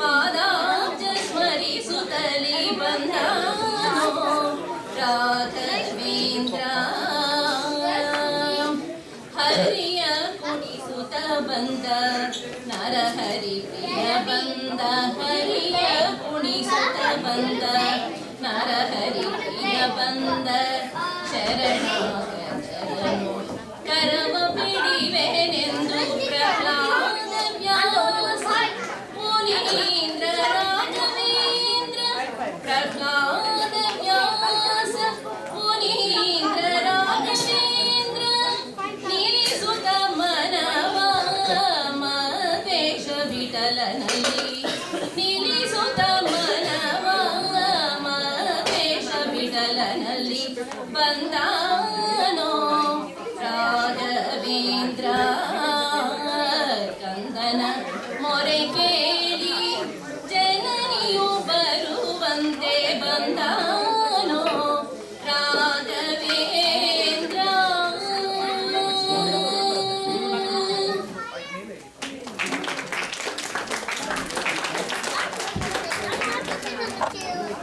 ಪಾದಾಬ್ಜ ಸ್ಮರಿಸುತ್ತಲೇ ಬಂದಾನೋ ರಾಘವೇಂದ್ರ. ಹರಿಯ ಕುಣಿಸುತ್ತ ಬಂದ ನರಹರಿ ಪ್ರಿಯ ಬಂದ, ಹರಿಯ ಕುಣಿಸುತ್ತ ಬಂದ ನರಹರಿ ಪ್ರಿಯ ಬಂದ. ಶರಣಾಗತನು ಕರವ ಬಿಡಿವೆನೆಂದು ಪ್ರಹ್ಲಾದ ವ್ಯಾಸ ಮುನೀಂದ್ರ ರಾಘವೇಂದ್ರ. ಪ್ರಹ್ಲಾದ ವ್ಯಾಸ ಮುನೀಂದ್ರ ರಾಘವೇಂದ್ರ ನಿಲ್ಲಿಸುತ್ತ ಮನವ ಮಹೇಶ ವಿಠಲನಲ್ಲಿ. ನಿಲ್ಲಿಸುತ್ತ ಮನವ ಮಹೇಶ ವಿಠಲನಲ್ಲಿ ಬಂದಾನೋ ರಾಘವೇಂದ್ರ. ಕಂದನ ಮೊರೆ ಕೇಳಿ ಜನನಿಯು ಬರುವಂತೆ ಬಂದ.